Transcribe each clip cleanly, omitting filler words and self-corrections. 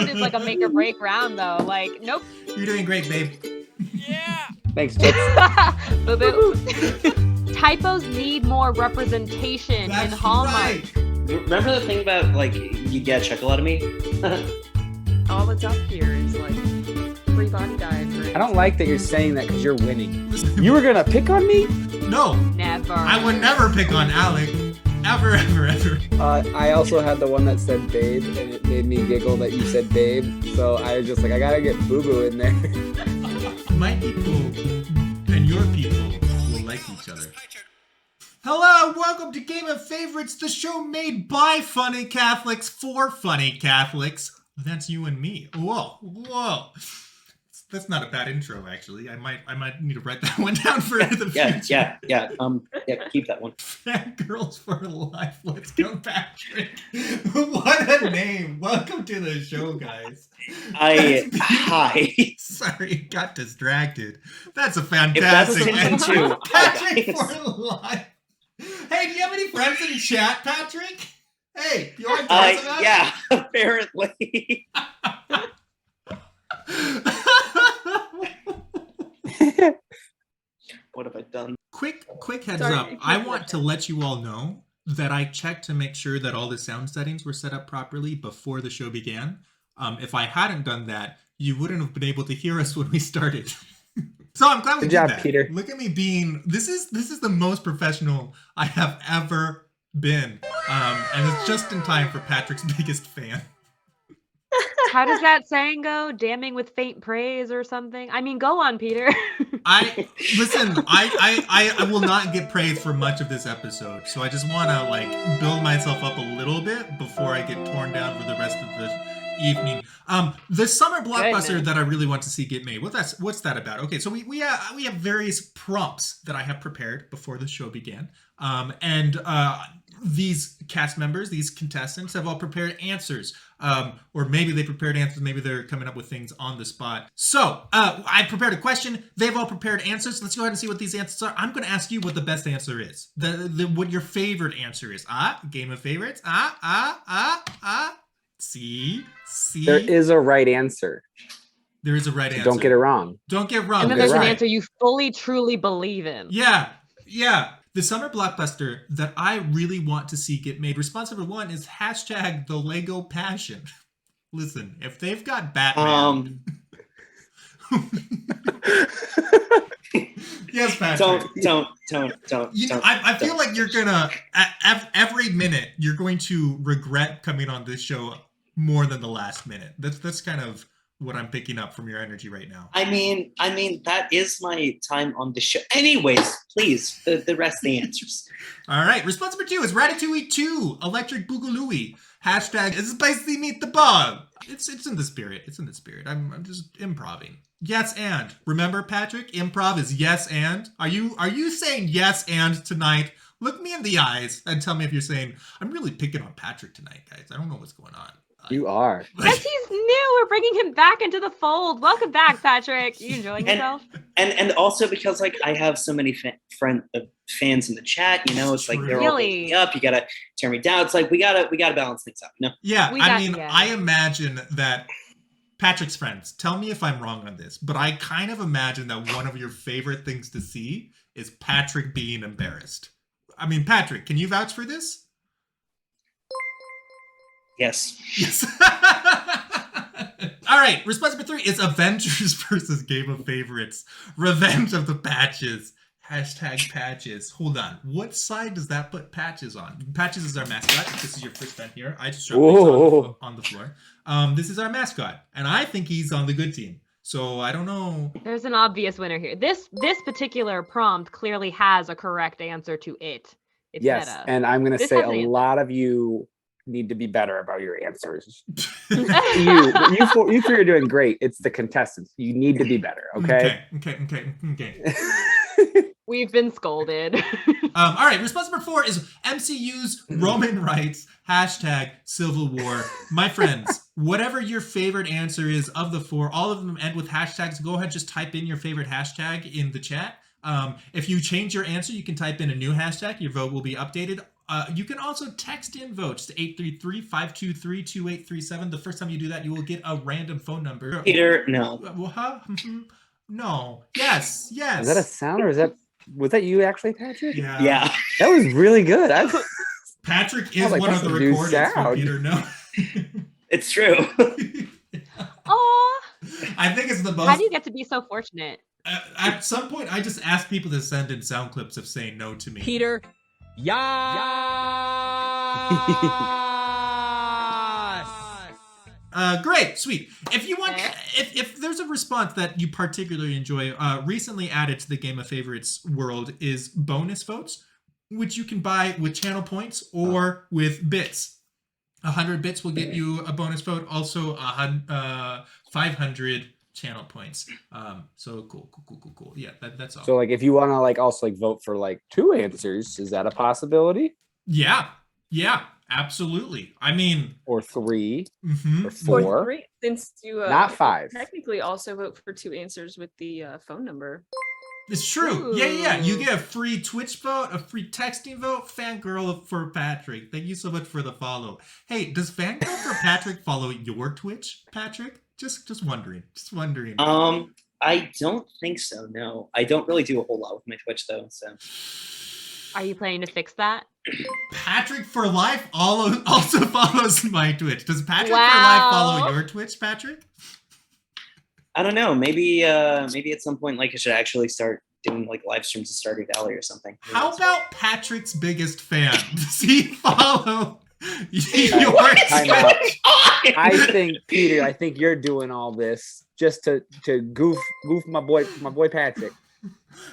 round is like a make or break round, though. Like, nope. You're doing great, babe. Yeah. Thanks, Jake. Boo boo. Typos need more representation That's in Hallmark. right. Remember the thing about, like, you get a chuckle out of me? All that's up here is like free body diaphragm. I don't like that you're saying that because you're winning. You were gonna pick on me? No, Never. I would never pick on Alec. Ever, ever, ever. I also had the one that said babe, and it made me giggle that you said babe. So I was just like, I gotta get boo boo in there. My people and your people will like each other. Hello, welcome to Game of Favorites, the show made by funny Catholics for funny Catholics. That's you and me. Whoa. That's not a bad intro, actually. I might need to write that one down for the future. Yeah, keep that one. Fangirls for Life. Let's go, Patrick. What a name. Welcome to the show, guys. Hi. Sorry, got distracted. That's a If that's fantastic attention intro. too. Patrick Hi, guys. for Life. Hey, do you have any friends in chat, Patrick? Hey, you want to talk about it? Yeah, apparently. What have I done? Quick heads Sorry, up. I can't I watch want to let you all know that I checked to make sure that all the sound settings were set up properly before the show began. If I hadn't done that, you wouldn't have been able to hear us when we started. So I'm glad we Good did job, that. Peter. Look at me being. This is the most professional I have ever been, and it's just in time for Patrick's biggest fan. How does that saying go? Damning with faint praise or something? I mean, go on, Peter. I will not get praised for much of this episode, so I just want to build myself up a little bit before I get torn down for the rest of the evening. The summer blockbuster Goodness. that I really want to see get made. What's that about? Okay, so we have various prompts that I have prepared before the show began, and these cast members, these contestants, have all prepared answers. Or maybe they prepared answers, maybe they're coming up with things on the spot. So, I prepared a question, they've all prepared answers. Let's go ahead and see what these answers are. I'm going to ask you what the best answer is. What your favorite answer is. Game of Favorites. See? There is a right answer. There is a right answer. Don't get it wrong. Don't get wrong. And then That's there's an right. answer you fully, truly believe in. Yeah. The summer blockbuster that I really want to see get made, response number one is hashtag the Lego Passion. Listen, if they've got Batman. Yes, Patrick. Don't. I feel like you're gonna, every minute, you're going to regret coming on this show more than the last minute. That's kind of what I'm picking up from your energy right now. I mean, that is my time on the show. Anyways, please, the rest of the answers. All right, response number two is Ratatouille 2, Electric Boogaloo. Hashtag Spicy Meet the Bug. It's in the spirit. It's in the spirit. I'm just improving. Yes and. Remember, Patrick, improv is yes and. Are you saying yes and tonight? Look me in the eyes and tell me if you're saying, I'm really picking on Patrick tonight, guys. I don't know what's going on. You are. Yes, he's new. We're bringing him back into the fold. Welcome back, Patrick. You enjoying yourself? And also because I have so many fans in the chat, it's like they're all Really? building up. You gotta turn me down. It's like we gotta balance things out. Yeah, Yeah. I imagine that Patrick's friends, tell me if I'm wrong on this, but I kind of imagine that one of your favorite things to see is Patrick being embarrassed. I mean, Patrick, can you vouch for this? Yes. Yes. All right. Response number three is Avengers versus Game of Favorites. Revenge of the Patches. Hashtag Patches. Hold on. What side does that put Patches on? Patches is our mascot. If this is your first time here, I just shoved these on the floor. This is our mascot, and I think he's on the good team. So I don't know. There's an obvious winner here. This particular prompt clearly has a correct answer to it. It's Yes, meta. and I'm going to This say has an a answer. lot of you need to be better about your answers. you four are doing great. It's the contestants. You need to be better, okay? Okay. We've been scolded. All right, response number four is MCU's Roman rights, hashtag Civil War. My friends, whatever your favorite answer is of the four, all of them end with hashtags. Go ahead, just type in your favorite hashtag in the chat. If you change your answer, you can type in a new hashtag. Your vote will be updated. You can also text in votes to 833-523-2837. The first time you do that, you will get a random phone number. Peter, no. Huh? No. Yes. Is that a sound or was that you actually, Patrick? Yeah. That was really good. Patrick is like, one of that's the a new recordings for sound. Peter. No. It's true. Aw. I think it's the most. How do you get to be so fortunate? At some point, I just ask people to send in sound clips of saying no to me. Peter, yes! Great, sweet. If you want, if there's a response that you particularly enjoy, recently added to the Game of Favorites world is bonus votes, which you can buy with channel points or with bits. 100 bits will get you a bonus vote. Also, 500 channel points. So cool. Yeah, that's all. So like, if you want to like also like vote for like 2 answers, is that a possibility? Yeah, absolutely. I mean, Or 3, mhm. or 4, Or 3, since you not 5. technically also vote for 2 answers with the phone number. It's true. Yeah. You Ooh. get a free Twitch vote, a free texting vote. Fangirl for Patrick. Thank you so much for the follow. Hey, does Fangirl for Patrick follow your Twitch, Patrick? Just wondering. I don't think so. No, I don't really do a whole lot with my Twitch though. So Are you planning to fix that? Patrick for Life also follows my Twitch. Does Patrick for Wow. Life follow your Twitch, Patrick? I don't know. Maybe at some point, like I should actually start doing like live streams of Stardew Valley or something. Who How knows? about Patrick's biggest fan? Does he follow your Time out. Twitch? I think, Peter, you're doing all this just to goof my boy Patrick.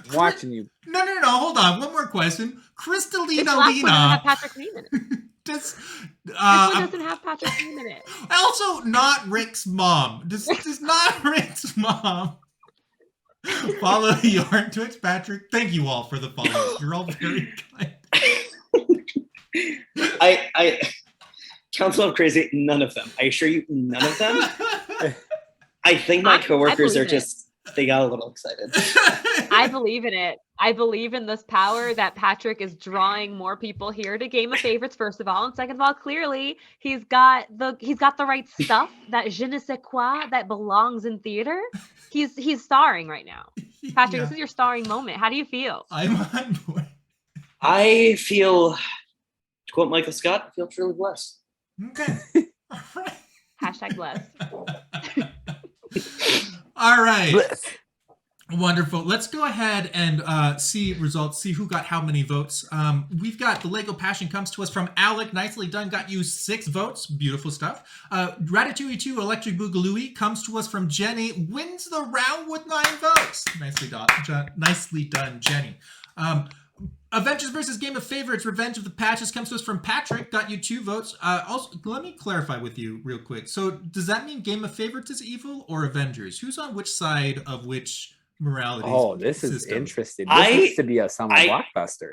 I'm watching you. No. Hold on. One more question. This Crystalina last one doesn't have Lena. Patrick's name in it. Does This one doesn't have Patrick's name in it. also not Rick's mom. Does not Rick's mom follow your Twitch, Patrick? Thank you all for the follows. You're all very kind. I Council of Crazy, none of them. I assure you, none of them. I think my coworkers believe are just, they got a little excited. I believe in it. I believe in this power that Patrick is drawing more people here to Game of Favorites, first of all. And second of all, clearly he's got the right stuff, that je ne sais quoi that belongs in theater. He's starring right now. Patrick, Yeah, this is your starring moment. How do you feel? I'm on board. I feel, to quote Michael Scott, I feel truly blessed. Okay. All right. Hashtag blessed. All right. Wonderful. Let's go ahead and see results, see who got how many votes. We've got the Lego Passion comes to us from Alec. Nicely done. Got you 6 votes. Beautiful stuff. Ratatouille 2 Electric Boogaloo comes to us from Jenny. Wins the round with 9 votes. Nicely done, Jenny. Avengers versus Game of Favorites, Revenge of the Patches comes to us from Patrick. Got you 2 votes. Also, let me clarify with you real quick. So does that mean Game of Favorites is evil or Avengers? Who's on which side of which morality? Oh, this is system? interesting. This needs to be a summer blockbuster.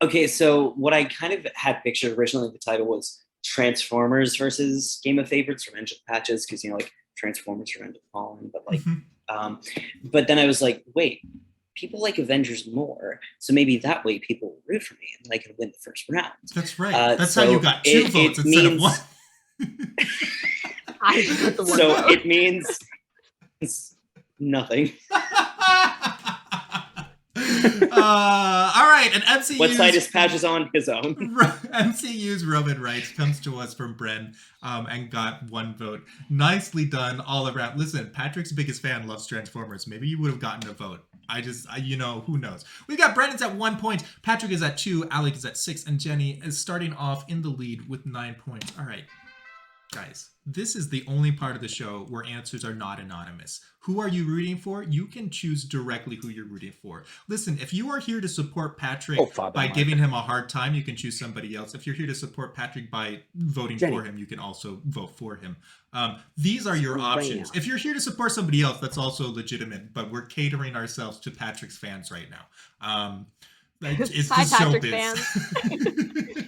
Okay, so what I kind of had pictured originally, the title was Transformers versus Game of Favorites, Revenge of the Patches, because, like Transformers, Revenge of the Fallen, but like, but then I was like, wait, people like Avengers more, so maybe that way people will root for me and I can win the first round. That's right. That's how so you got 2 votes instead of 1. I just put the one So vote. it means it's nothing. All right, and MCU's What side is Patches on? His own. MCU's Roman Rights comes to us from BREN and got 1 vote. Nicely done all around. Listen, Patrick's biggest fan loves Transformers. Maybe you would have gotten a vote. Who knows? We got Brennan's at 1 point. Patrick is at 2. Alec is at 6. And Jenny is starting off in the lead with 9 points. All right, guys. This is the only part of the show where answers are not anonymous. Who are you rooting for? You can choose directly who you're rooting for. Listen, if you are here to support Patrick by giving him a hard time, you can choose somebody else. If you're here to support Patrick by voting for him, you can also vote for him. These are your options. If you're here to support somebody else, that's also legitimate, but we're catering ourselves to Patrick's fans right now. It's Hi, the Patrick showbiz.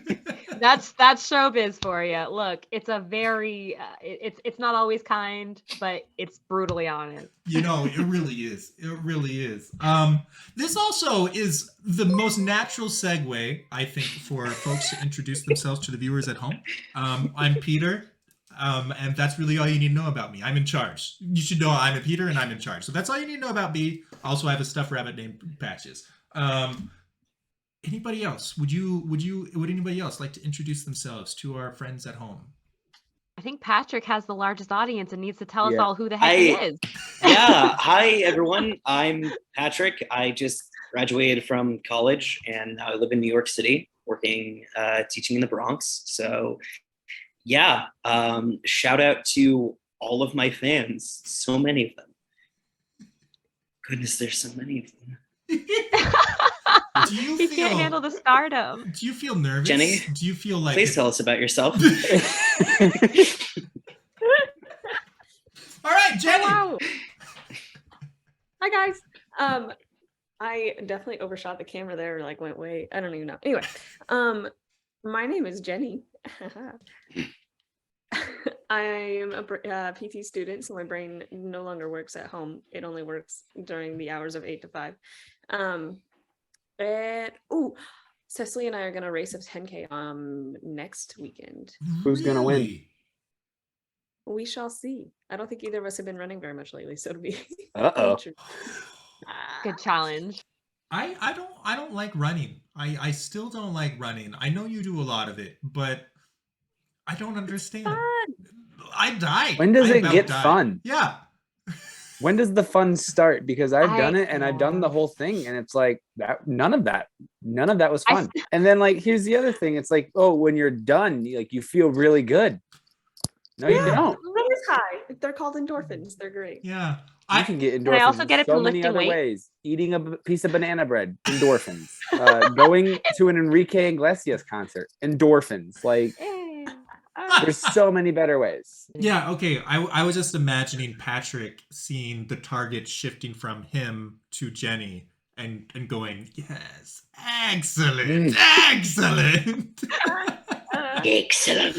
fans. That's showbiz for you. Look, it's a very it's not always kind, but it's brutally honest. You know, it really is. It really is. This also is the most natural segue, I think, for folks to introduce themselves to the viewers at home. I'm Peter, and that's really all you need to know about me. I'm in charge. You should know I'm a Peter, and I'm in charge. So that's all you need to know about me. Also, I have a stuffed rabbit named Patches. Anybody else? Would anybody else like to introduce themselves to our friends at home? I think Patrick has the largest audience and needs to tell us Yeah. all who the heck he is. Yeah. Hi, everyone. I'm Patrick. I just graduated from college and now I live in New York City, working, teaching in the Bronx. So, yeah, shout out to all of my fans. So many of them. Goodness, there's so many of them. He can't handle the stardom. Do you feel nervous? Jenny, do you feel like please tell us about yourself. All right, Jenny. Wow. Hi guys. I definitely overshot the camera there. Like went way. I don't even know. Anyway, my name is Jenny. I am a PT student, so my brain no longer works at home. It only works during the hours of 8 to 5. And Cecily and I are gonna race a 10K next weekend. Who's gonna win? Really? We shall see. I don't think either of us have been running very much lately, so it'll be Uh-oh. Good challenge. I don't like running. I still don't like running. I know you do a lot of it, but I don't understand. I die. When does I it about get die. fun? Yeah. When does the fun start? Because I've I done it and I've done the know. whole thing, and it's like that. None of that was I fun. And then like, here's the other thing. It's like, oh, when you're done, you feel really good. No, you don't. Runners high. They're called endorphins. They're great. Yeah. You can get endorphins I also in get it so from many lifting other weights. ways. Eating a piece of banana bread, endorphins. Going to an Enrique Iglesias concert, endorphins. Like, there's so many better ways. Yeah, okay. I was just imagining Patrick seeing the target shifting from him to Jenny and going, yes, excellent, excellent. Excellent.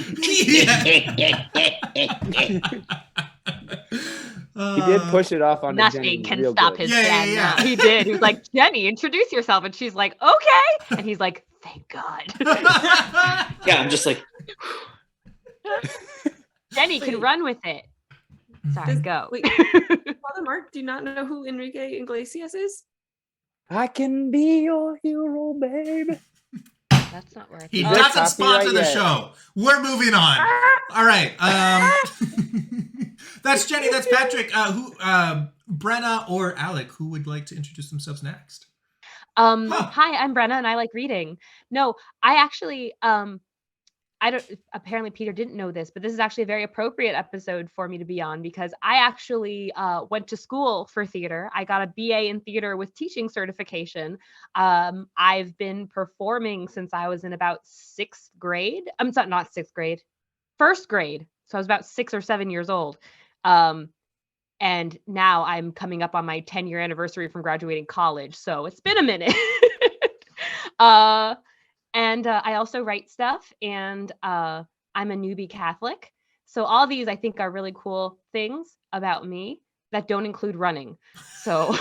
He did push it off on Nothing Jenny can real stop good. his Yeah, plan yeah. now. He did. He was like, Jenny, introduce yourself. And she's like, okay. And he's like, thank God. Yeah, I'm just like, Jenny can Wait. run with it. Sorry, Does- go. wait. Father Mark, do you not know who Enrique Iglesias is? I can be your hero, babe. That's not worth He it. Good doesn't sponsor copyright the yet. show. We're moving on. All right. That's Jenny. That's Patrick. Brenna or Alec, who would like to introduce themselves next? Huh. Hi, I'm Brenna and I like reading. No, I actually I don't apparently Peter didn't know this, but this is actually a very appropriate episode for me to be on because I actually went to school for theater. I got a BA in theater with teaching certification. I've been performing since I was in about 6th grade. I'm sorry, not 6th grade, 1st grade. So I was about 6 or 7 years old. And now I'm coming up on my 10-year anniversary from graduating college. So it's been a minute. And I also write stuff, and I'm a newbie Catholic. So all these I think are really cool things about me that don't include running. So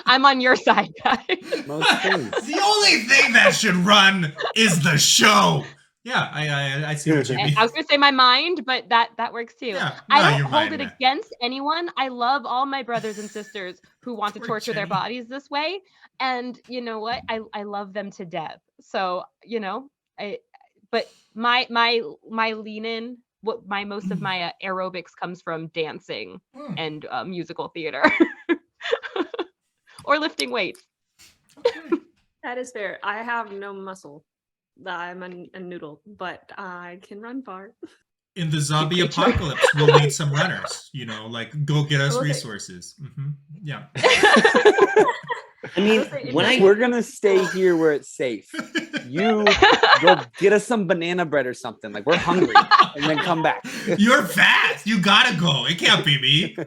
I'm on your side, guys. Most things. The only thing that should run is the show. Yeah, I see what you mean. I was gonna say my mind, but that works too. Yeah, I no, don't your hold mind, it man. against anyone. I love all my brothers and sisters who want to Poor torture their Jenny. bodies this way. And you know what? I love them to death. So, but my lean in, what my most of my aerobics comes from dancing Hmm, and musical theater or lifting weights. okay. That is fair. I have no muscle. I'm a noodle, but I can run far. In the zombie Picture. apocalypse, we'll need some runners. Like go get us Okay. resources. Yeah. I mean, will say, when I We're gonna stay here where it's safe. You go get us some banana bread or something. Like, we're hungry, and then come back. You're fast. You gotta go. It can't be me.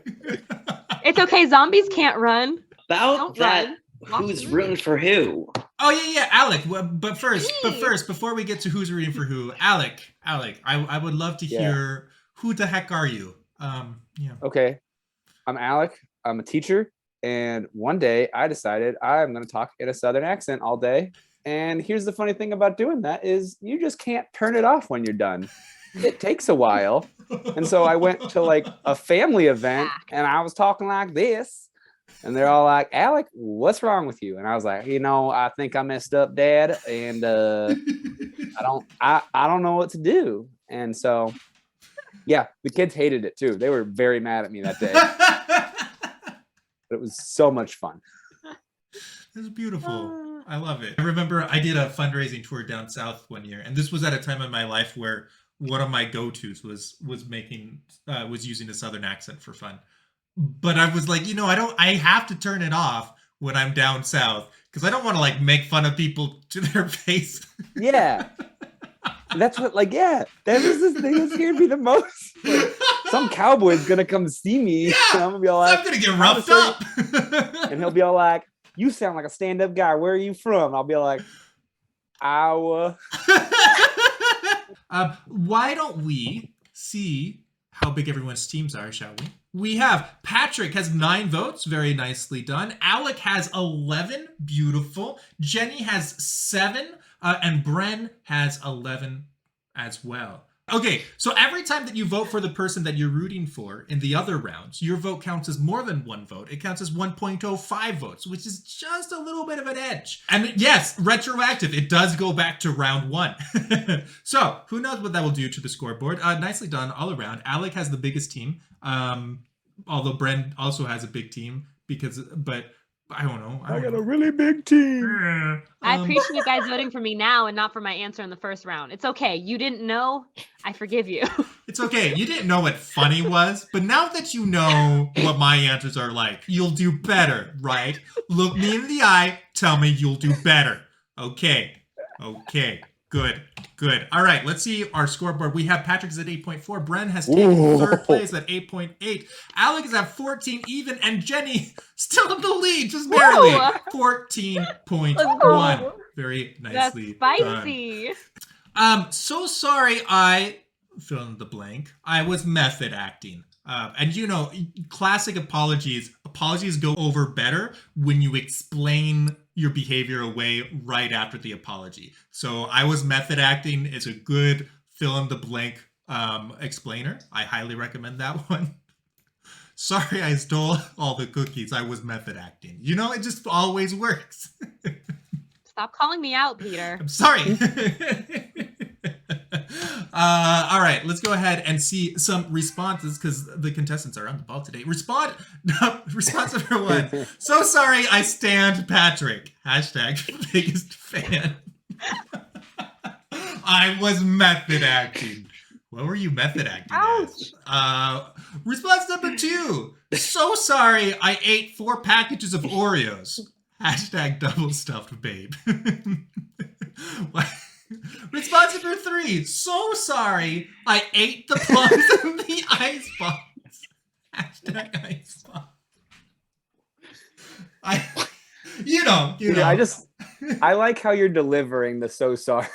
It's okay. Zombies can't run. about Don't that, run. Walk who's through rooting for who? Oh yeah, Alec. But first, Me. before we get to who's reading for who, Alec, I would love to hear who the heck are you? Yeah. Okay, I'm Alec. I'm a teacher, and one day I decided I'm going to talk in a Southern accent all day. And here's the funny thing about doing that is you just can't turn it off when you're done. It takes a while. And so I went to like a family event and I was talking like this. And they're all like, Alec, what's wrong with you? And I was like, I think I messed up, Dad. And I don't know what to do. And so, yeah, the kids hated it too. They were very mad at me that day. But it was so much fun. It's beautiful. I love it. I remember I did a fundraising tour down south one year, and this was at a time in my life where one of my go-tos was using a Southern accent for fun. But I was like, I have to turn it off when I'm down south because I don't want to like make fun of people to their face. Yeah. That's what that was the thing that scared me the most. Like, some cowboy's gonna come see me. Yeah, and I'm gonna be all like, I'm gonna get roughed up. And he'll be all like, you sound like a stand-up guy. Where are you from? I'll be like, Iowa. Why don't we see how big everyone's teams are, shall we? We have Patrick has 9 votes. Very nicely done. Alec has 11. Beautiful. Jenny has 7. And BREN has 11 as well. Okay, so every time that you vote for the person that you're rooting for in the other rounds, your vote counts as more than 1 vote. It counts as 1.05 votes, which is just a little bit of an edge. And yes, retroactive, it does go back to round 1. So who knows what that will do to the scoreboard. Nicely done all around. Alec has the biggest team, although BREN also has a big team but I don't know. I got a really big team. I appreciate you guys voting for me now and not for my answer in the first round. It's okay. You didn't know. I forgive you. It's okay. You didn't know what funny was, but now that you know what my answers are like, you'll do better, right? Look me in the eye. Tell me you'll do better. Okay. Good. All right, let's see our scoreboard. We have Patrick's at 8.4. BREN has taken third place at 8.8. Alec is at 14 even, and Jenny still in the lead, just barely. 14.1. Very nicely That's spicy. done. So sorry I fill in the blank. I was method acting. And classic apologies go over better when you explain your behavior away right after the apology. So I was method acting. It's a good fill in the blank explainer. I highly recommend that one. Sorry I stole all the cookies. I was method acting. It just always works. Stop calling me out, Peter. I'm sorry. All right, let's go ahead and see some responses because the contestants are on the ball today. Response number 1. So sorry I stand Patrick. # biggest fan. I was method acting. What were you method acting as? Response number 2. So sorry I ate 4 packages of Oreos. # double stuffed babe. Response number 3. So sorry I ate the plums in the icebox. # icebox. I like how you're delivering the so sorry.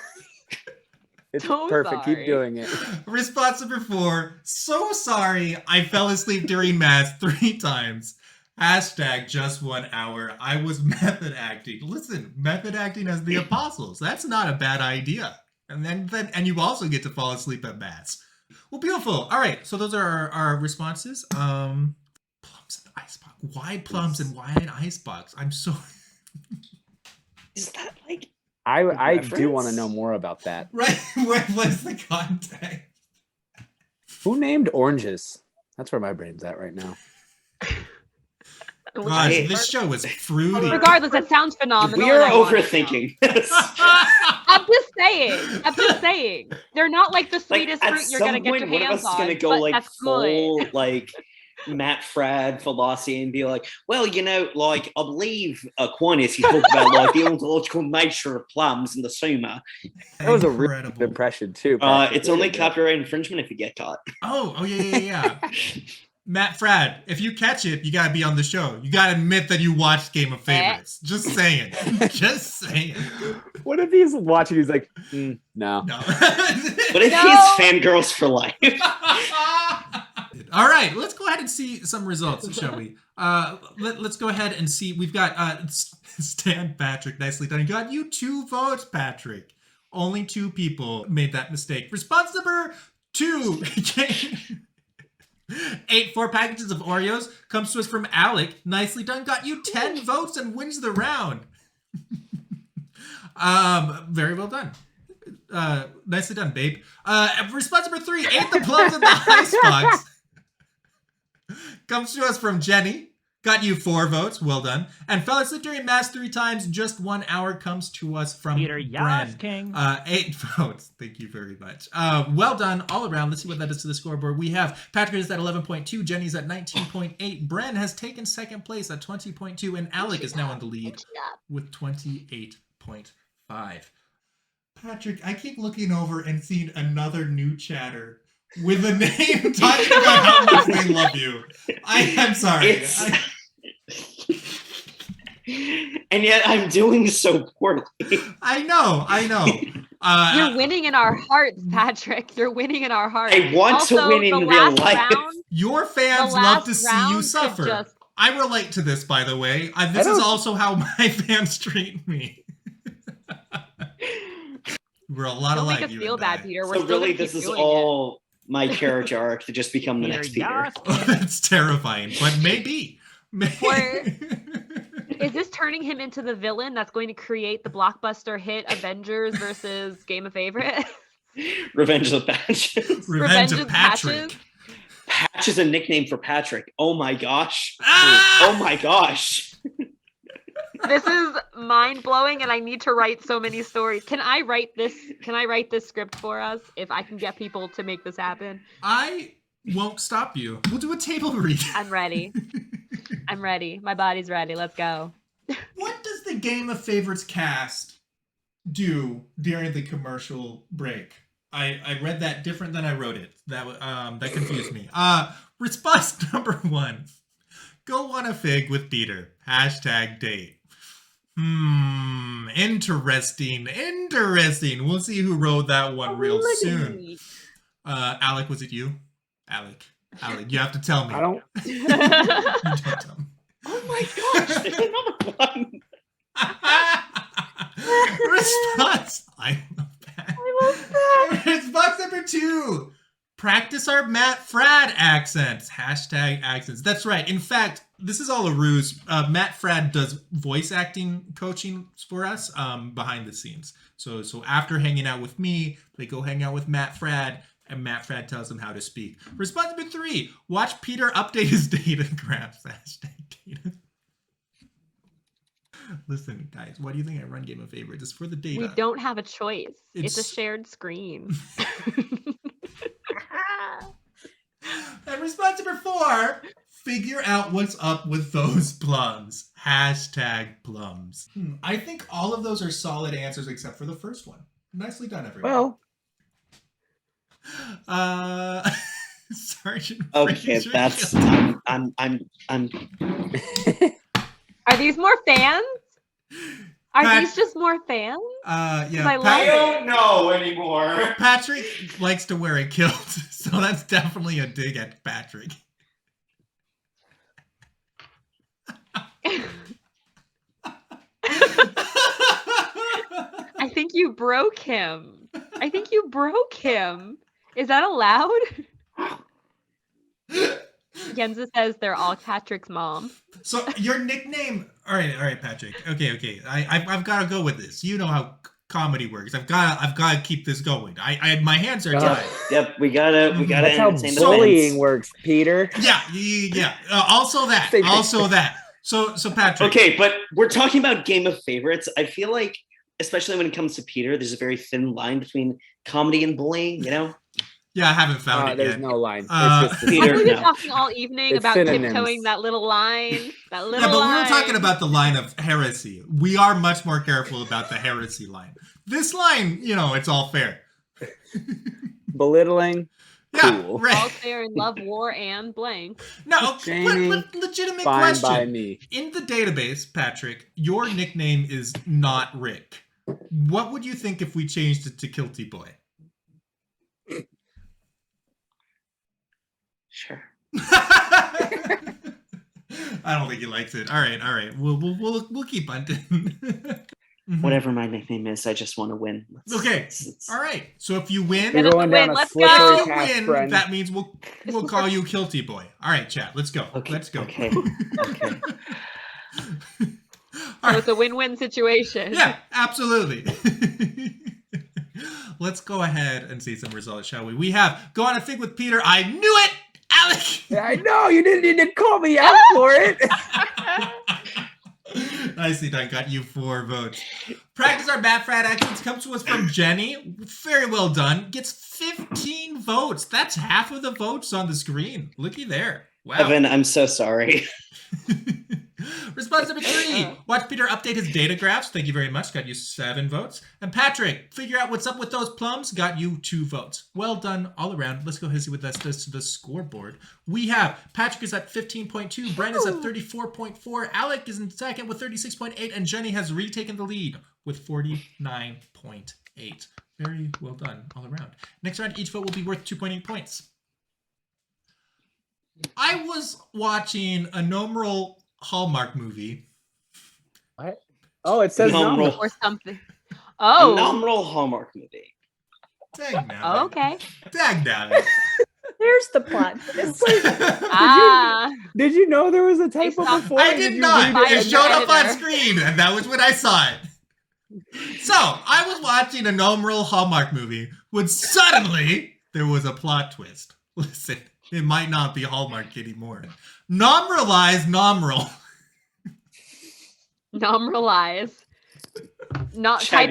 It's So perfect. sorry. Keep doing it. Response number 4. So sorry I fell asleep during mass 3 times. # just 1 hour. I was method acting. Listen, method acting as the apostles. That's not a bad idea. And you also get to fall asleep at mass. Well, beautiful. All right. So those are our responses. Plums in icebox. Why plums and why an icebox? I'm so. Is that like? I do want to know more about that. Right. What's the context? Who named oranges? That's where my brain's at right now. Gosh, this show is fruity. Regardless, it sounds phenomenal. We are and I want it overthinking now. this. I'm just saying. They're not like the sweetest at fruit you're gonna some get point, your one of hands us is on. gonna go but like that's full good. like Matt Fradd philosophy and be like, well, I believe Aquinas, he talked about like the ontological nature of plums in the Summa. That was a really Incredible. good impression too. Patrick. It's only copyright infringement if you get caught. Oh yeah. Matt Frad, if you catch it, you gotta be on the show. You gotta admit that you watched Game of Favorites. Just saying. Just saying. What if he's watching? He's like, no. No. What if No. he's fangirls for life? All right, let's go ahead and see some results, shall we? Let's go ahead and see. We've got Stan Patrick. Nicely done. Got you 2 votes, Patrick. Only 2 people made that mistake. Response number 2. 4 packages of Oreos comes to us from ALEC. Nicely done. Got you 10 votes and wins the round. Very well done. Nicely done, babe. Response number 3. Ate the plums in the icebox. Comes to us from Jenny. Got you 4 votes. Well done. And fell asleep during mass 3 times. Just 1 hour comes to us from Peter Yas BREN. King. 8 votes. Thank you very much. Well done all around. Let's see what that is to the scoreboard. We have Patrick is at 11.2. Jenny's at 19.8. BREN has taken second place at 20.2. And ALEC is now in the lead with 28.5. Patrick, I keep looking over and seeing another new chatter with a name talking about how much they love you. I am sorry. And yet I'm doing so poorly. I know. You're winning in our hearts, Patrick. You're winning in our hearts. I want to win in the real last life. round- Your fans the love last to see round you could suffer. just- I relate to this, by the way. This is also how my fans treat me. We're a lot Don't alike. make us you feel and bad, I. Peter. We're So still really, gonna this keep is doing all my character arc to just become the Peter next Peter. Yas Oh, King. that's terrifying, but maybe. it. Is this turning him into the villain that's going to create the blockbuster hit Avengers versus Game of Favorite? Revenge of the Patches. Revenge of of Patrick. Patch is a nickname for Patrick. Oh my gosh. Ah! Oh my gosh. This is mind blowing, and I need to write so many stories. Can I write this? Can I write this script for us? If I can get people to make this happen, I won't stop you. We'll do a table read. I'm ready. I'm ready. My body's ready. Let's go. What does the Game of Favorites cast do during the commercial break? I read that different than I wrote it. That confused me. Response number 1. Go on a fig with Peter. #date. Interesting. We'll see who wrote that one real soon. ALEC, was it you? ALEC, you have to tell me. I don't. You don't tell me. Oh my gosh. There's another one. Response. I love that. Response number 2. Practice our Matt Frad accents. #accents. That's right. In fact, this is all a ruse. Matt Frad does voice acting coaching for us behind the scenes. So after hanging out with me, they go hang out with Matt Frad, and Matt Frad tells them how to speak. Response number 3. Watch Peter update his data graphs. #data. Listen, guys, why do you think I run Game of Favorites? It's for the data. We don't have a choice. It's a It's- shared screen. And response number 4, figure out what's up with those plums. #plums. I think all of those are solid answers except for the first one. Nicely done, everyone. Well, Sergeant. Okay, Fraser that's Gilden. I'm Are these more fans? Are Pat- these just more fans? Yeah. I love it. don't know anymore. Patrick likes to wear a kilt, so that's definitely a dig at Patrick. I think you broke him. Is that allowed? Yenza says they're all Patrick's mom. So your nickname, all right, Patrick. Okay. I've got to go with this. You know how comedy works. I've got to keep this going. My hands are tied. Yep, we gotta that's how entertain the bullying fans. works, Peter. Yeah. Also that. So Patrick. Okay, but we're talking about Game of Favorites. I feel like, especially when it comes to Peter, there's a very thin line between comedy and bullying, you know? Yeah, I haven't found it There's yet. no line. Uh, It's just Peter, We've been no. talking all evening It's about synonyms. tiptoeing that little line. Yeah, but we were talking about the line of heresy. We are much more careful about the heresy line. This line, it's all fair. belittling. Yeah, Cool. right. All fair in love, war, and blank. No, Jamie, legitimate Fine question. by me. In the database, Patrick, your nickname is not Rick. What would you think if we changed it to Kilty Boy? Sure. I don't think he likes it. All right. We'll keep hunting. Mhm. Whatever my nickname is, I just want to win. Okay. All right. So if you win, You're Get us going a win. down a Let's slippery go. if you path, win, friend. that means we'll call you Kilty Boy. All right, chat. Let's go. Okay, Let's go. okay, okay. So it's a win-win situation. Yeah, absolutely. Let's go ahead and see some results, shall we? We have Go On a Think with Peter. I knew it, ALEC. Yeah, I know you didn't call me out for it. Nicely done. Got you 4 votes. Practice Our Bad Frat Accents comes to us from Jenny. Very well done. Gets 15 votes. That's half of the votes on the screen. Looky there. Wow. Evan, I'm so sorry. Response number 3. Watch Peter update his data graphs. Thank you very much. Got you 7 votes. And Patrick, figure out what's up with those plums. Got you 2 votes. Well done all around. Let's go ahead and see what that does to the scoreboard. We have Patrick is at 15.2. Bren is at 34.4. ALEC is in second with 36.8. And Jenny has retaken the lead with 49.8. Very well done all around. Next round, each vote will be worth 2.8 points. I was watching a numeral Hallmark movie. What? Oh, it says Nominal. nominal. Or something. A Oh. nominal Hallmark movie. Dang now. Oh, okay. Dang now. There's the plot. Ah. Did you know there was a typo stopped- before? I or did you not. read It as showed the up on editor? screen, and that was when I saw it. So, I was watching a numeral Hallmark movie when suddenly there was a plot twist. Listen, it might not be Hallmark anymore. Nominalize nominal. Nominalize. Not Check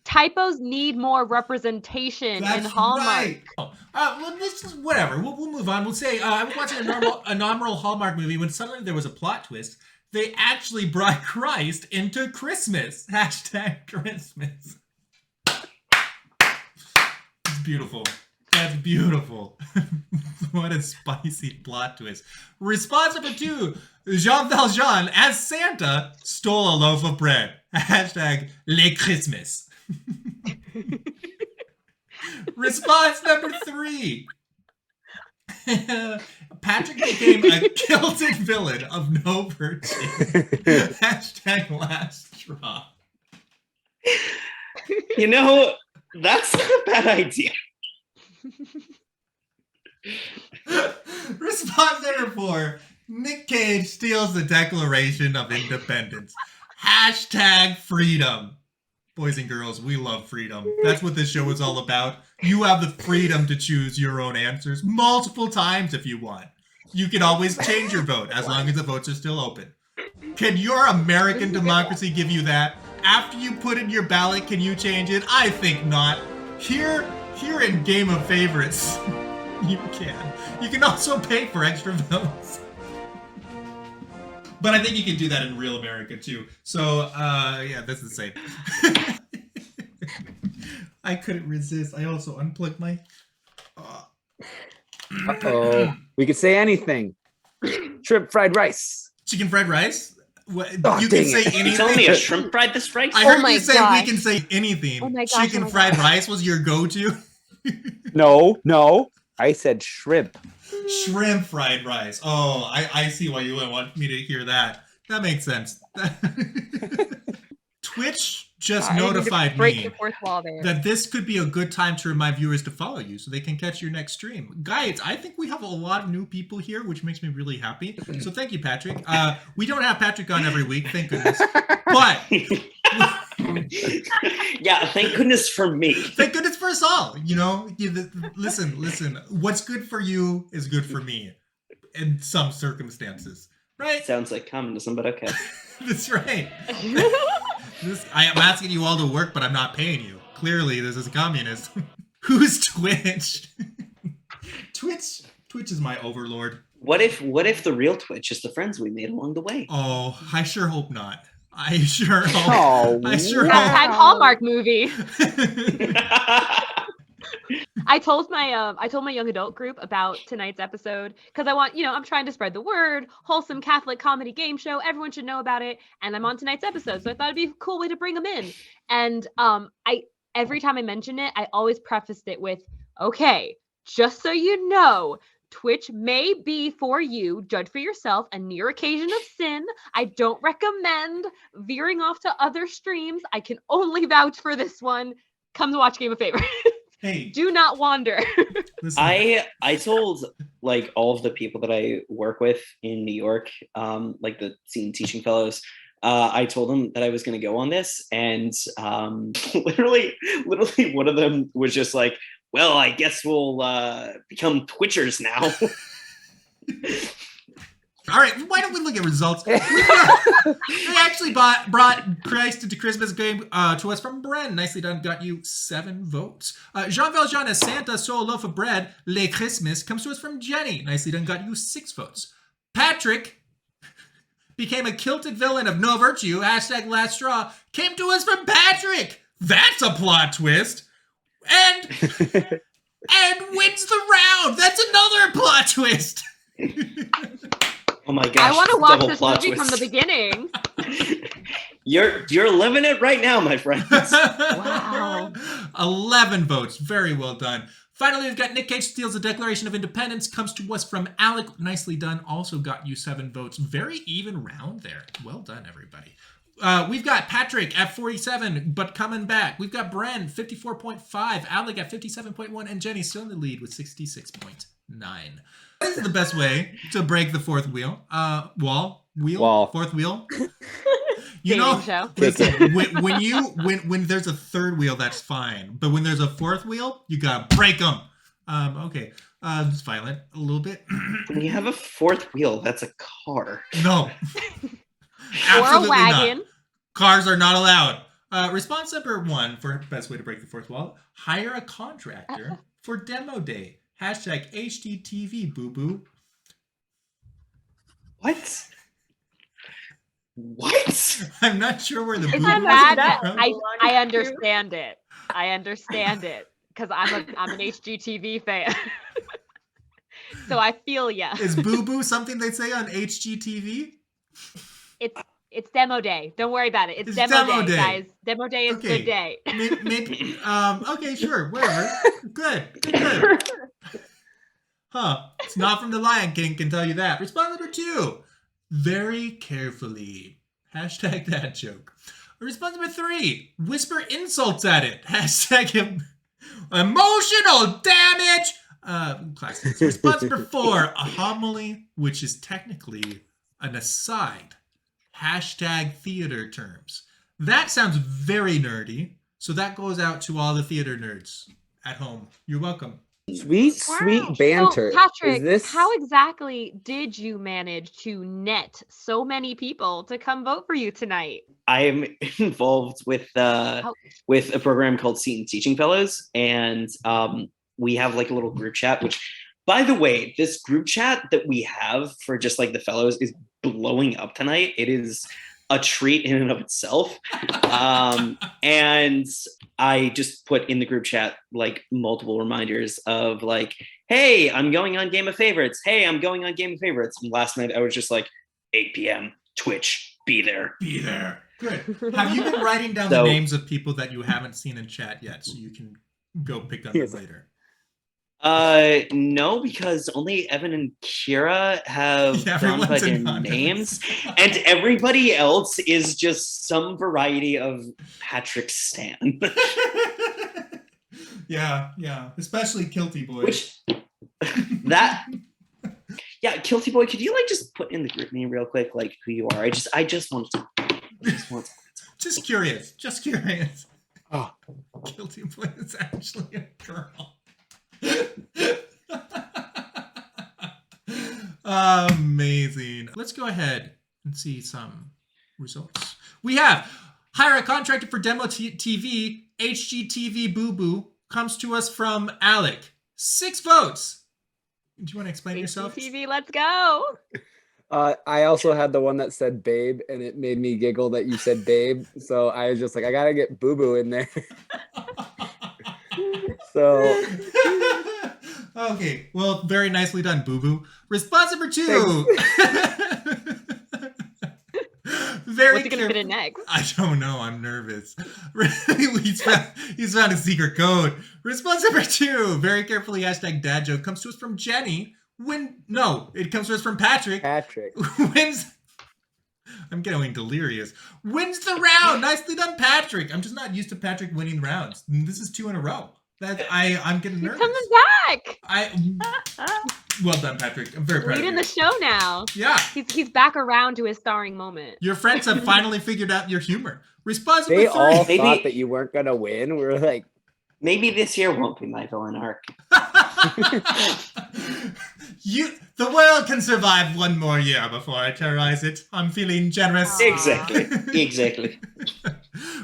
typos need more representation in That's Hallmark. right. Well, this is whatever. We'll move on. We'll say I was watching a nominal Hallmark movie when suddenly there was a plot twist. They actually brought Christ into Christmas. Hashtag Christmas. It's beautiful. That's beautiful. What a spicy plot twist. Response number 2. Jean Valjean, as Santa, stole a loaf of bread. Hashtag Les Christmas. Response number 3. Patrick became a kilted villain of no virtue. Hashtag last straw. You know, that's not a bad idea. Response number 4. Nick Cage steals the Declaration of Independence. Hashtag freedom. Boys and girls, we love freedom. That's what this show is all about. You have the freedom to choose your own answers multiple times if you want. You can always change your vote as long as the votes are still open. Can your American democracy give you that? After you put in your ballot, can you change it? I think not. Here in Game of Favorites, you can. You can also pay for extra votes. But I think you can do that in real America too. So, yeah, that's the same. I couldn't resist. I also unplugged my... Uh-oh. We could say anything. Shrimp fried rice. Chicken fried rice? What, Oh, you can dang say it. anything. It's only a shrimp fried this rice. I heard my you say gosh. we can say anything. Oh my gosh, Chicken oh my fried gosh. rice was your go-to? No. I said shrimp. Shrimp fried rice. Oh, I see why you would want me to hear that. That makes sense. Twitch just I need to notified break me the fourth wall there. that this could be a good time to remind viewers to follow you so they can catch your next stream. Guys, I think we have a lot of new people here, which makes me really happy. So thank you, Patrick. We don't have Patrick on every week, thank goodness. But Yeah, thank goodness for me. thank goodness for us all. You know, listen. What's good for you is good for me in some circumstances. Right? Sounds like communism, but okay. That's right. I am asking you all to work, but I'm not paying you. Clearly, this is communist. Who's Twitch? Twitch is my overlord. What if the real Twitch is the friends we made along the way? Oh, I sure hope not. I sure hope. Oh, I sure Hashtag hope. Hallmark movie. I told my young adult group about tonight's episode because I want, I'm trying to spread the word, wholesome Catholic comedy game show. Everyone should know about it. And I'm on tonight's episode. So I thought it'd be a cool way to bring them in. And every time I mention it, I always prefaced it with, okay, just so you know, Twitch may be for you, judge for yourself, a near occasion of sin. I don't recommend veering off to other streams. I can only vouch for this one. Come to watch Game of Favorites. Hey, Do not wander. listen. I told like all of the people that I work with in New York, like the scene teaching fellows, I told them that I was going to go on this, and literally one of them was just like, well, I guess we'll become Twitchers now. All right, why don't we look at results? They actually brought Christ into Christmas game to us from BREN. Nicely done, got you 7 votes. Jean Valjean as Santa stole a loaf of bread. Les Christmas comes to us from Jenny. Nicely done, got you 6 votes. Patrick became a kilted villain of no virtue. Hashtag last straw came to us from Patrick. That's a plot twist. And wins the round. That's another plot twist. Oh my gosh! I want to watch this plot movie twist. from the beginning. You're living it right now, my friends. Wow. 11 votes. Very well done. Finally, we've got Nick Cage steals the Declaration of Independence. Comes to us from ALEC. Nicely done. Also got you 7 votes. Very even round there. Well done, everybody. We've got Patrick at 47, but coming back. We've got BREN 54.5, ALEC at 57.1, and Jenny still in the lead with 66.9. This is the best way to break the fourth wheel. Fourth wheel. You know, Show. listen, when there's a third wheel, that's fine. But when there's a fourth wheel, you gotta break them. Okay. It's violent a little bit. When you have a fourth wheel, that's a car. No. Or a Absolutely wagon. not. Cars are not allowed. Response number 1 for best way to break the fourth wall. Hire a contractor for demo day. Hashtag HDTV boo boo. What? What? I'm not sure where the boo It's boo bad. that from. I understand it. I understand it because I'm an HGTV fan. So I feel ya. Is boo boo something they say on HGTV? It's demo day. Don't worry about it. It's It's demo demo day, day. guys. Demo day is Okay. good day. Maybe, okay, sure, whatever. Good. Huh. It's not from the Lion King, can tell you that. Response number 2. Very carefully. Hashtag that joke. Response number 3. Whisper insults at it. Hashtag emotional damage. Classic. Response number 4. A homily, which is technically an aside. Hashtag theater terms. That sounds very nerdy. So that goes out to all the theater nerds at home. You're welcome. Sweet Wow. banter. So, Patrick, Is this how exactly did you manage to net so many people to come vote for you tonight? I am involved with a program called Seton Teaching Fellows, and we have like a little group chat. Which, by the way, this group chat that we have for just like the fellows is blowing up tonight. It is a treat in and of itself. And I just put in the group chat like multiple reminders of like, hey, I'm going on Game of Favorites. Hey, I'm going on Game of Favorites. And last night I was just like, 8 p.m. Twitch, be there. Be there. Good. Have you been writing down the So- names of people that you haven't seen in chat yet so you can go pick on them Yes. later? No, because only Evan and Kira have Yeah, drawn everyone's fucking anonymous. names, and everybody else is just some variety of Patrick Stan. Yeah. Especially Kilty Boy. Which that yeah, Kilty Boy, could you like just put in the group name real quick, like who you are? I just want to. Just curious. Oh. Guilty Boy is actually a girl. Amazing. Let's go ahead and see some results. We have hire a contractor for demo TV. HGTV Boo Boo comes to us from ALEC. 6 votes. Do you want to explain yourself? HGTV, let's go. I also had the one that said babe, and it made me giggle that you said babe. So I was just like, I gotta get boo boo in there. So Okay, well, very nicely done, Boo Boo. Response number 2. Very What's he gonna fit careful- in next? I don't know. I'm nervous. he's found a secret code. Response number 2. Very carefully hashtag dad joke comes to us from Jenny. It comes to us from Patrick. Patrick. Wins. I'm getting delirious. Wins the round. Nicely done, Patrick. I'm just not used to Patrick winning rounds. This is 2 in a row. I'm getting He's nervous. coming back. Well done, Patrick. I'm very proud of Leading you. the show now. Yeah. He's back around to his starring moment. Your friends have finally figured out your humor. Response They number 3. all Maybe- thought that you weren't gonna win. We were like, Maybe this year won't be my villain arc. The world can survive one more year before I terrorize it. I'm feeling generous. Exactly. Exactly.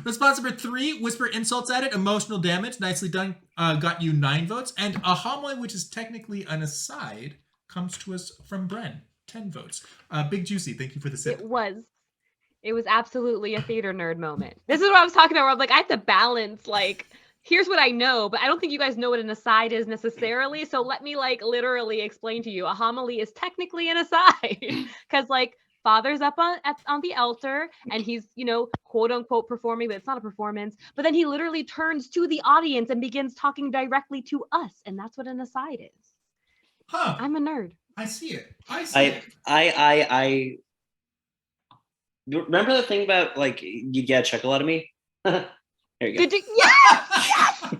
Response number 3, whisper insults at it, emotional damage. Nicely done. Got you 9 votes. And a homily, which is technically an aside, comes to us from BREN. 10 votes. Big Juicy, thank you for the sip. It was absolutely a theater nerd moment. This is what I was talking about, where I'm like, I have to balance, like, here's what I know, but I don't think you guys know what an aside is necessarily. So let me like literally explain to you. A homily is technically an aside because like father's up on the altar and he's, quote unquote performing, but it's not a performance. But then he literally turns to the audience and begins talking directly to us. And that's what an aside is. Huh. I'm a nerd. I see it. I remember the thing about like you get a chuckle out of me? There you go. Did you? Yes!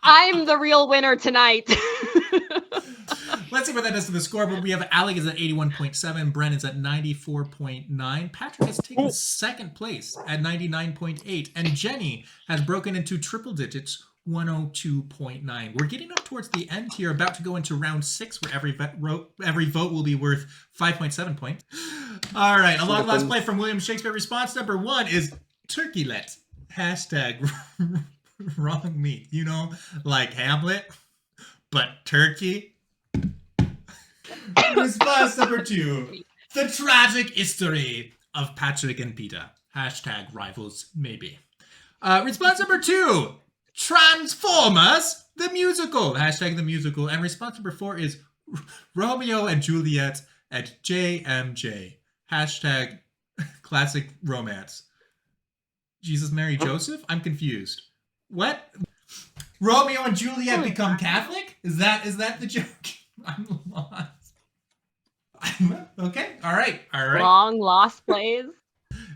I'm the real winner tonight. Let's see what that does to the scoreboard. We have ALEC is at 81.7. BREN is at 94.9. Patrick has taken second place at 99.8. And Jenny has broken into triple digits, 102.9. We're getting up towards the end here, about to go into round 6, where every vote will be worth 5.7 points. All right, a long last play from William Shakespeare. Response number 1 is turkeylet. Hashtag wrong meat. Like Hamlet, but turkey. Response number 2. The tragic history of Patrick and Peter. Hashtag rivals maybe. Response number 2. Transformers, the musical. Hashtag the musical. And response number 4 is Romeo and Juliet at JMJ. Hashtag classic romance. Jesus, Mary, Joseph? I'm confused. What? Romeo and Juliet become Catholic? Is that the joke? I'm lost. Okay. All right. Long lost plays.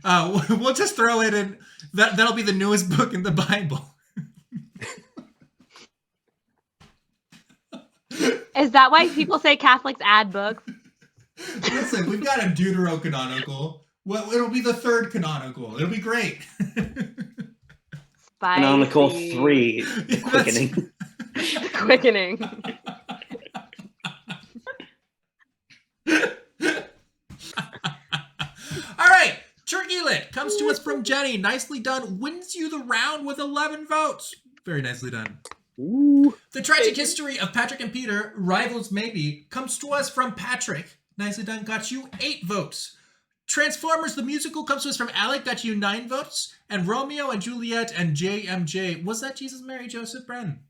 We'll just throw it in. That'll be the newest book in the Bible. Is that why people say Catholics add books? Listen, we've got a deuterocanonical. Well, it'll be the third canonical. It'll be great. Canonical Spicy. 3, the quickening. Quickening. All right, Turkey Lit comes to us from Jenny. Nicely done. Wins you the round with 11 votes. Very nicely done. ooh. The tragic history of Patrick and Peter, rivals maybe, comes to us from Patrick. Nicely done. Got you 8 votes. Transformers the musical comes to us from ALEC. Got you 9 votes. And Romeo and Juliet and JMJ. Was that Jesus, Mary, Joseph, BREN?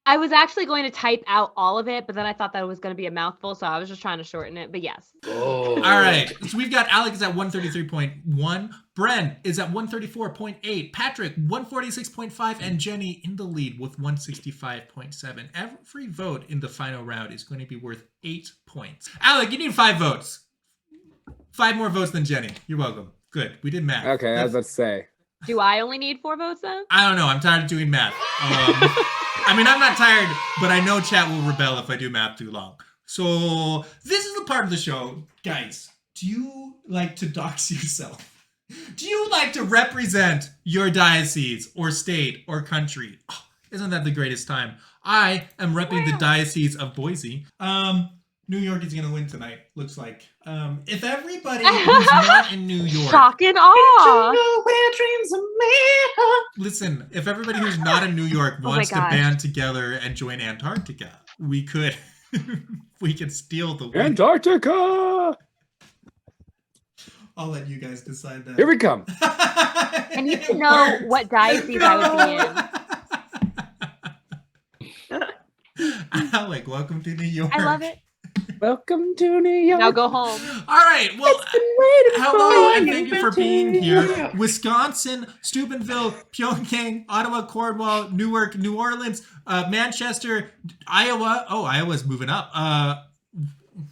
I was actually going to type out all of it, but then I thought that was going to be a mouthful, so I was just trying to shorten it. But yes. Oh. All right. So we've got ALEC is at 133.1. BREN is at 134.8. Patrick, 146.5. And Jenny in the lead with 165.7. Every vote in the final round is going to be worth 8 points. ALEC, you need 5 votes. 5 more votes than Jenny. You're welcome. Good. We did math. Okay, I was about to say. Do I only need 4 votes then? I don't know. I'm tired of doing math. I'm not tired, but I know chat will rebel if I do math too long. So this is the part of the show. Guys, do you like to dox yourself? Do you like to represent your diocese or state or country? Oh, isn't that the greatest time? I am repping the Diocese of Boise. New York is going to win tonight, looks like. If everybody who's not in New York... Shock and awe. Where dreams are made of. Listen, if everybody who's not in New York Oh my wants to gosh. band together and join Antarctica, we could steal the win. Antarctica! I'll let you guys decide that. Here we come. I need to know what diocese I would be in. Alec, welcome to New York. I love it. Welcome to New York. Now go home. All right. Well, hello and thank you for being here. Yeah. Wisconsin, Steubenville, Pyongyang, Ottawa, Cornwall, Newark, New Orleans, Manchester, Iowa. Oh, Iowa's moving up.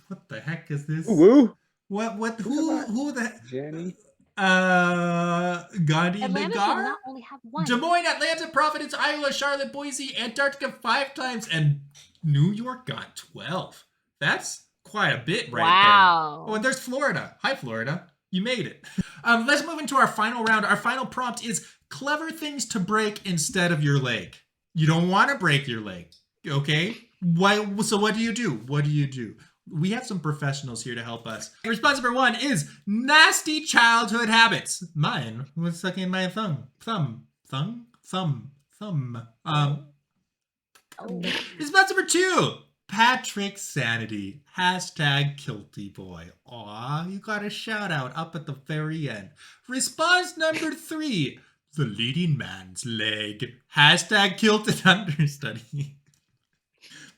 What the heck is this? Woo. What? Who the? Jenny. Gandhi Atlanta should Nagar. not only have one. Des Moines, Atlanta, Providence, Iowa, Charlotte, Boise, Antarctica 5 times, and New York got 12. That's quite a bit right Wow. there. Oh, and there's Florida. Hi, Florida. You made it. Let's move into our final round. Our final prompt is clever things to break instead of your leg. You don't want to break your leg, okay? Why? So what do you do? What do you do? We have some professionals here to help us. Response number 1 is nasty childhood habits. Mine was sucking my thumb. Response number 2, Patrick's sanity. #KiltyBoy. Aw, you got a shout out up at the very end. Response number 3, the leading man's leg. #Kilted understudy.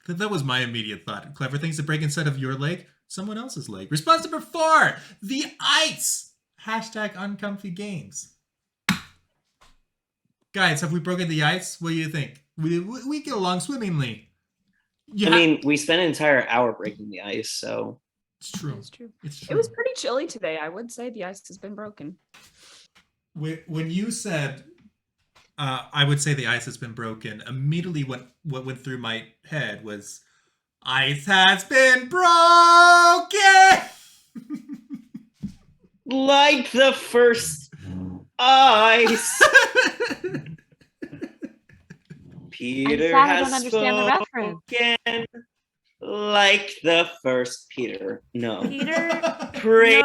That was my immediate thought. Clever things to break instead of your leg, someone else's leg. Response number 4, the ice. #uncomfy games. Guys, have we broken the ice? What do you think? We get along swimmingly. I mean, we spent an entire hour breaking the ice, so It's true. That's true. It's It true. was pretty chilly today. I would say the ice has been broken. When you said, I would say the ice has been broken, immediately what went through my head was, ice has been broken! like the first ice. Peter I has don't understand the reference. spoken like the first Peter. No. Peter. Pray.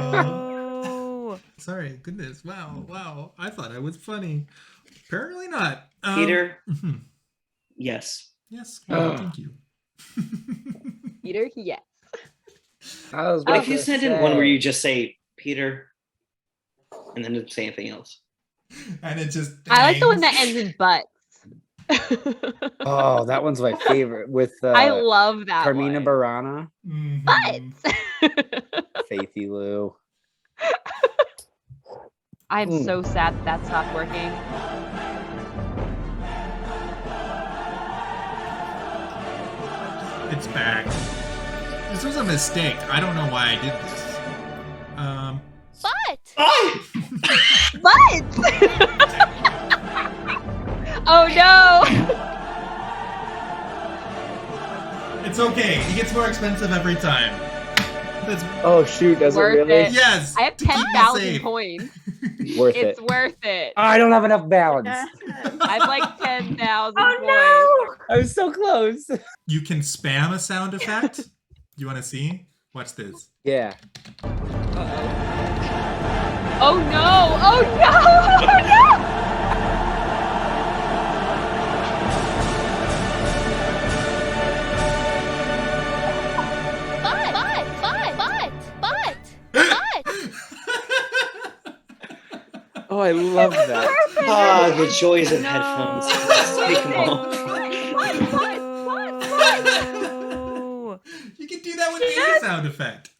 No. Sorry, goodness, wow. I thought I was funny. Apparently not. Peter. Mhm. Yes. Yes, thank you. Peter, yes. What if you sent in one where you just say Peter and then didn't say anything else? And it just I like the one hangs. that ends in butts. Oh, that one's my favorite with I love that Carmina one. Burana, Mhm. Butts. Faithy Lou. I'm so sad that stopped working. It's back. This was a mistake. I don't know why I did this. Butts. Oh no. It's okay. It gets more expensive every time. That's Oh shoot, does it Worth really? it. yes. I have to keep you 10,000 safe. coins. Worth It's it. worth it. I don't have enough balance. I have like 10,000 Oh coins. no! I was so close. You can spam a sound effect. You want to see? Watch this. Yeah. Oh no! Oh no! Oh no! Oh, I love that. Ah, the joys of No. headphones. Let's take them all. No. You can do that with any sound effect.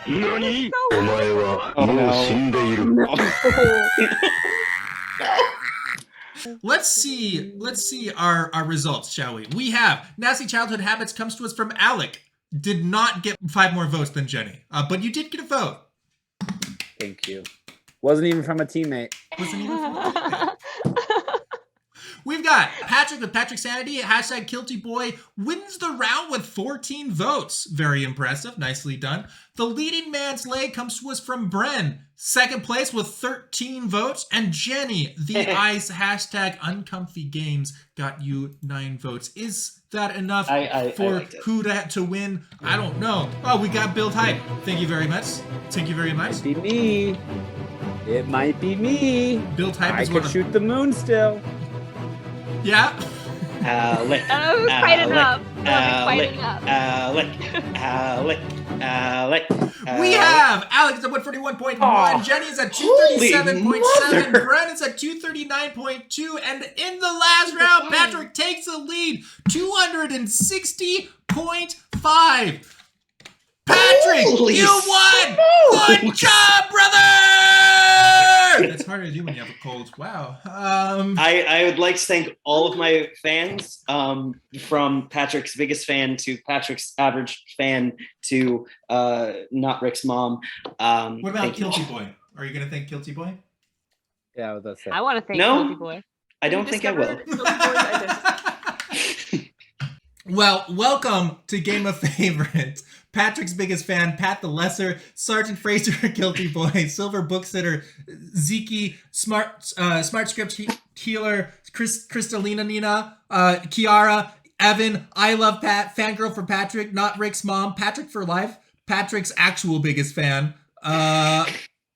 NANI?So お前は Oh, もう no. 死んでいる。 Let's see our results, shall we? We have nasty childhood habits comes to us from Alec. Did not get 5 more votes than Jenny, but you did get a vote. Thank you. Wasn't even from a teammate. Wasn't even from We've got Patrick with Patrick Sanity, #KiltyBoy, wins the round with 14 votes. Very impressive. Nicely done. The leading man's leg comes to us from BREN, second place with 13 votes. And Jenny, the ice, #uncomfy games, got you 9 votes. Is that enough I for liked it. who to win? I don't know. Oh, we got Build Hype. Thank you very much. Thank you very much. Might be me. It might be me. Build Hype I is one could of... shoot the moon still. Yeah. ALEC. That was quite ALEC. enough. That was ALEC. quite enough. ALEC. ALEC. We have Alex at 141.1, Jenny is at 237.7, Bren is at 239.2, and in the last round, Patrick takes the lead, 260.5. Patrick, Holy you won! Good smokes! job, brother! That's harder to do when you have a cold. Wow. I would like to thank all of my fans, from Patrick's biggest fan to Patrick's average fan to not Rick's mom. What about thank you. Kilty Boy? Are you going to thank Kilty Boy? Yeah, I was about to say. I want to thank No. Guilty Boy. I don't think I will. Well, welcome to Game of Favorites. Patrick's biggest fan, Pat the Lesser, Sergeant Fraser, Guilty Boy, Silver Booksitter, Zeke, Smart Script Healer, Kristalina Nina, Kiara, Evan, I Love Pat, Fangirl for Patrick, Not Rick's Mom, Patrick for Life, Patrick's actual biggest fan,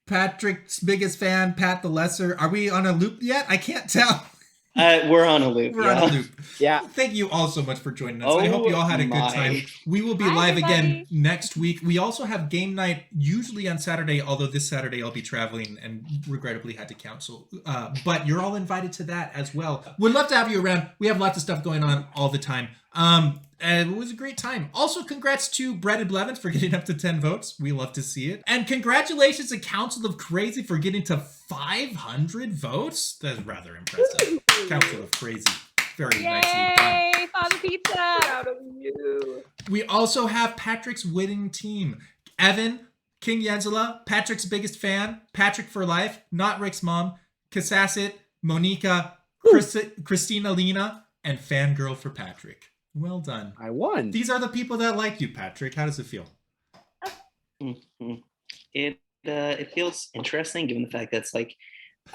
Patrick's biggest fan, Pat the Lesser. Are we on a loop yet? I can't tell. We're on a loop. We're on a loop. Yeah. Thank you all so much for joining us. I hope you all had a good my. time. We will be Hi, live again everybody. next week. We also have game night usually on Saturday, although this Saturday I'll be traveling and regrettably had to cancel. But you're all invited to that as well. We'd love to have you around. We have lots of stuff going on all the time. And it was a great time. Also, congrats to Brett and Blevins for getting up to 10 votes. We love to see it. And congratulations to Council of Crazy for getting to 500 votes. That's rather impressive. Council of Crazy. Very nicely done. Yay! Father Pizza! Proud of you. We also have Patrick's winning team. Evan, King Yenzela, Patrick's biggest fan, Patrick for Life, Not Rick's Mom, Kassasset, Monica, Christina Lena, and Fangirl for Patrick. Well done. I won. These are the people that like you, Patrick. How does it feel? It feels interesting given the fact that it's like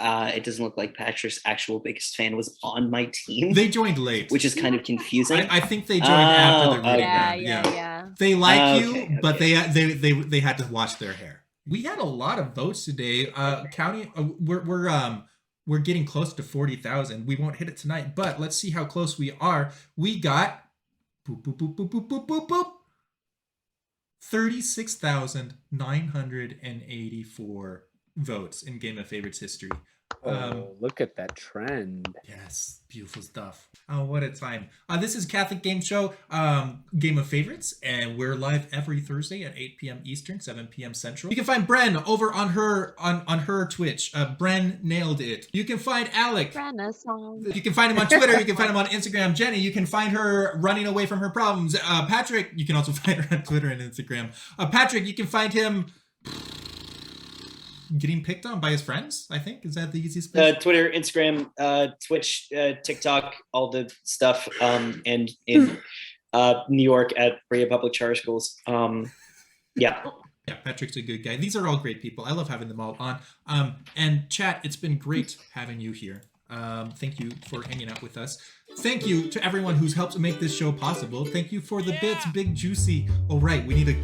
it doesn't look like Patrick's actual biggest fan was on my team, They joined late. which is kind of confusing. I think they joined after the reading Yeah, round. yeah. They like Okay, you, but okay. they had to wash their hair. We had a lot of votes today. We're getting close to 40,000. We won't hit it tonight, but let's see how close we are. We got boop boop boop boop boop boop boop boop 36,984 votes in Game of Favorites history. Look at that trend. Yes, beautiful stuff. Oh, what a time. This is Catholic Game Show, Game of Favorites, and we're live every Thursday at 8 p.m. Eastern, 7 p.m. Central. You can find Bren over on her Twitch. Bren nailed it. You can find Alec. Renaissance. You can find him on Twitter. You can find him on Instagram. Jenny, you can find her running away from her problems. Patrick, you can also find her on Twitter and Instagram. Patrick, you can find him getting picked on by his friends, I think. Is that the easiest place? Twitter, Instagram, Twitch, TikTok, all the stuff, and in New York at Brea Public Charter Schools. Yeah. Yeah, Patrick's a good guy. These are all great people. I love having them all on. And chat, it's been great having you here. Thank you for hanging out with us. Thank you to everyone who's helped make this show possible. Thank you for the bits, Big Juicy. Oh, right, we need to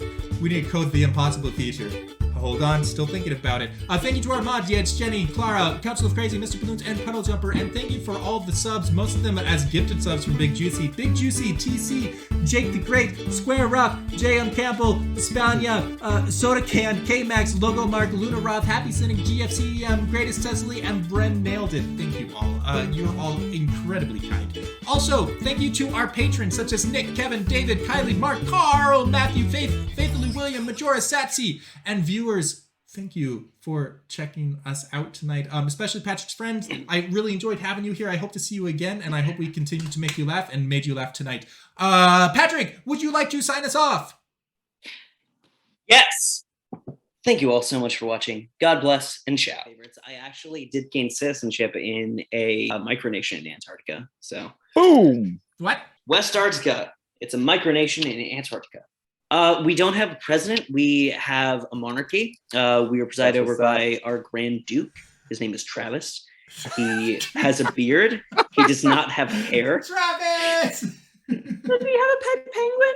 code the impossible feature. Hold on, still thinking about it. Thank you to our mods, Yeds, Jenny, Clara, Council of Crazy, Mr. Balloons, and Puddle Jumper. And thank you for all of the subs, most of them as gifted subs from Big Juicy, TC, Jake the Great, Square Rock, J.M. Campbell, Spania, Soda Can, K-Max, Logo Mark, Luna Roth, Happy Cynic, GFCEM, Greatest Cecily, and Bren nailed it. Thank you all. You're all incredibly kind. Also, thank you to our patrons such as Nick, Kevin, David, Kylie, Mark, Carl, Matthew, Faithfully William, Majora Satsi, and viewers. Thank you for checking us out tonight, especially Patrick's friends. I really enjoyed having you here. I hope to see you again, and I hope we continue to make you laugh and made you laugh tonight. Patrick, would you like to sign us off? Yes. Thank you all so much for watching. God bless and ciao. I actually did gain citizenship in a micronation in Antarctica. So Boom. What? West Antarctica. It's a micronation in Antarctica. We don't have a president. We have a monarchy. We are presided over by our Grand Duke. His name is Travis. He has a beard. He does not have hair. Travis! Does he have a pet penguin?